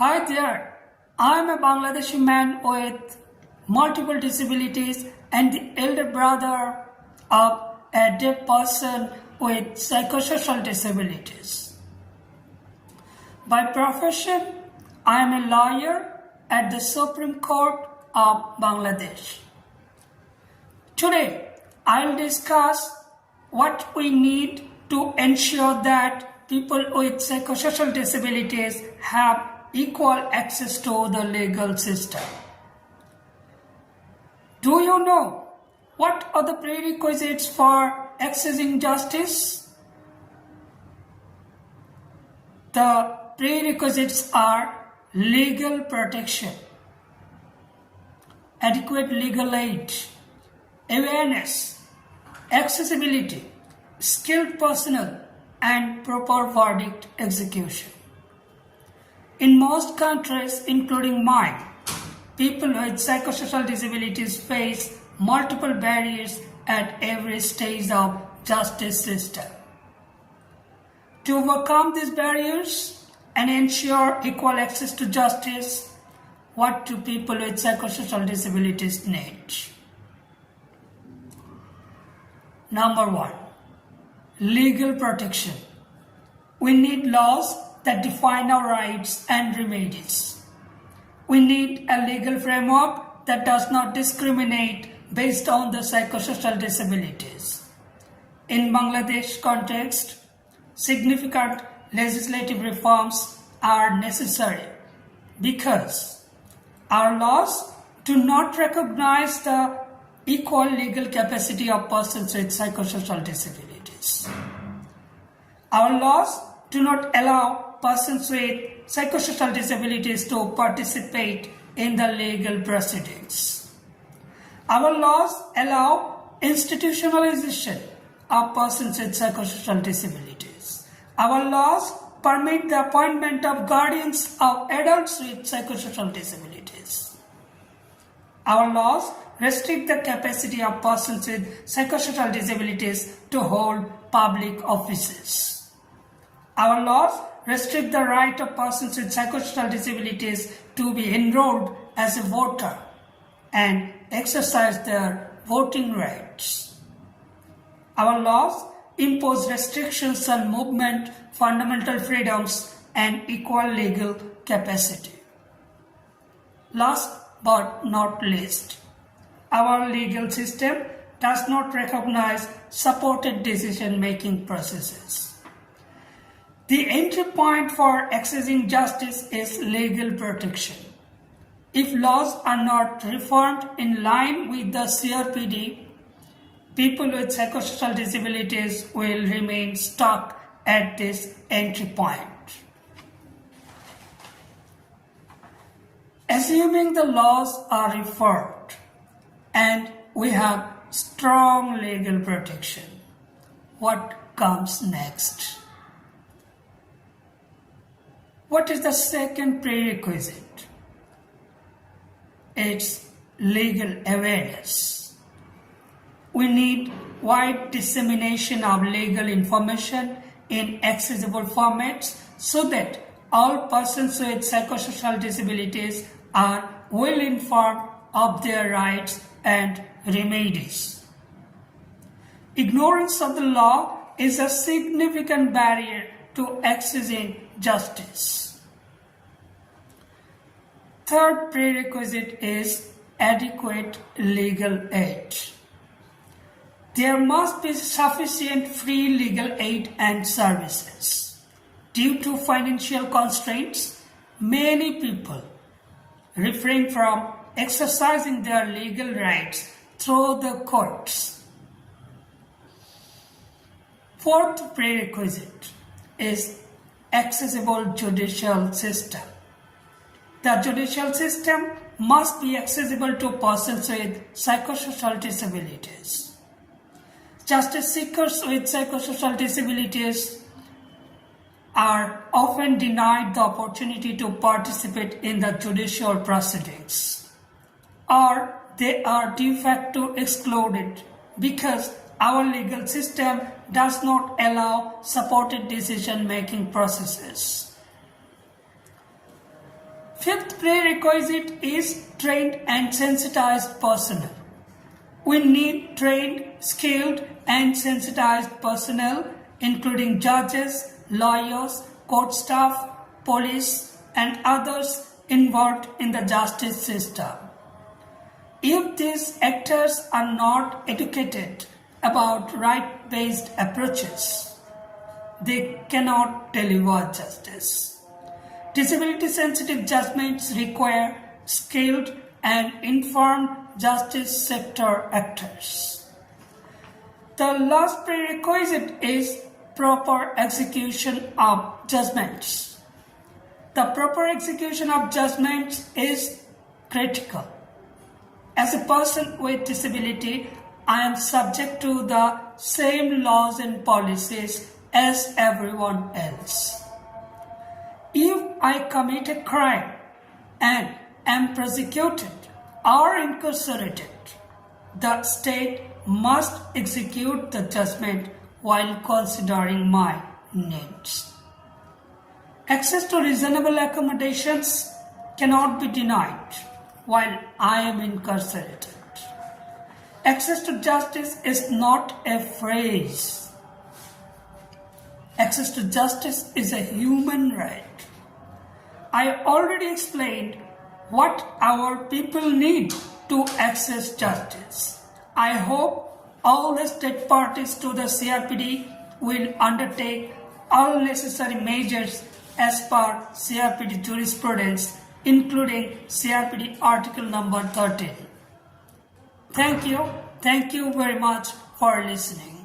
Hi there, I am a Bangladeshi man with multiple disabilities and the elder brother of a deaf person with psychosocial disabilities. By profession, I am a lawyer at the Supreme Court of Bangladesh. Today, I'll discuss what we need to ensure that people with psychosocial disabilities have equal access to the legal system. Do you know what are the prerequisites for accessing justice? The prerequisites are legal protection, adequate legal aid, awareness, accessibility, skilled personnel, and proper verdict execution. In most countries, including mine, people with psychosocial disabilities face multiple barriers at every stage of justice system. To overcome these barriers and ensure equal access to justice, what do people with psychosocial disabilities need? Number 1, legal protection. We need laws that define our rights and remedies. We need a legal framework that does not discriminate based on the psychosocial disabilities. In Bangladesh context, significant legislative reforms are necessary because our laws do not recognize the equal legal capacity of persons with psychosocial disabilities. Our laws do not allow persons with psychosocial disabilities to participate in the legal proceedings. Our laws allow institutionalization of persons with psychosocial disabilities. Our laws permit the appointment of guardians of adults with psychosocial disabilities. Our laws restrict the capacity of persons with psychosocial disabilities to hold public offices. Our laws restrict the right of persons with psychosocial disabilities to be enrolled as a voter and exercise their voting rights. Our laws impose restrictions on movement, fundamental freedoms, and equal legal capacity. Last but not least, our legal system does not recognize supported decision-making processes. The entry point for accessing justice is legal protection. If laws are not reformed in line with the CRPD, people with psychosocial disabilities will remain stuck at this entry point. Assuming the laws are reformed and we have strong legal protection, what comes next? What is the second prerequisite? It's legal awareness. We need wide dissemination of legal information in accessible formats so that all persons with psychosocial disabilities are well informed of their rights and remedies. Ignorance of the law is a significant barrier to accessing justice. Third prerequisite is adequate legal aid. There must be sufficient free legal aid and services. Due to financial constraints, many people refrain from exercising their legal rights through the courts. Fourth prerequisite is accessible judicial system. The judicial system must be accessible to persons with psychosocial disabilities. Justice seekers with psychosocial disabilities are often denied the opportunity to participate in the judicial proceedings, or they are de facto excluded because our legal system does not allow supported decision-making processes. Fifth prerequisite is trained and sensitized personnel. We need trained, skilled and sensitized personnel including judges, lawyers, court staff, police and others involved in the justice system. If these actors are not educated about right-based approaches, they cannot deliver justice. Disability-sensitive judgments require skilled and informed justice sector actors. The last prerequisite is proper execution of judgments. The proper execution of judgments is critical. As a person with disability, I am subject to the same laws and policies as everyone else. If I commit a crime and am prosecuted or incarcerated, the state must execute the judgment while considering my needs. Access to reasonable accommodations cannot be denied while I am incarcerated. Access to justice is not a phrase. Access to justice is a human right. I already explained what our people need to access justice. I hope all the state parties to the CRPD will undertake all necessary measures as per CRPD jurisprudence, including CRPD Article number 13. Thank you very much for listening.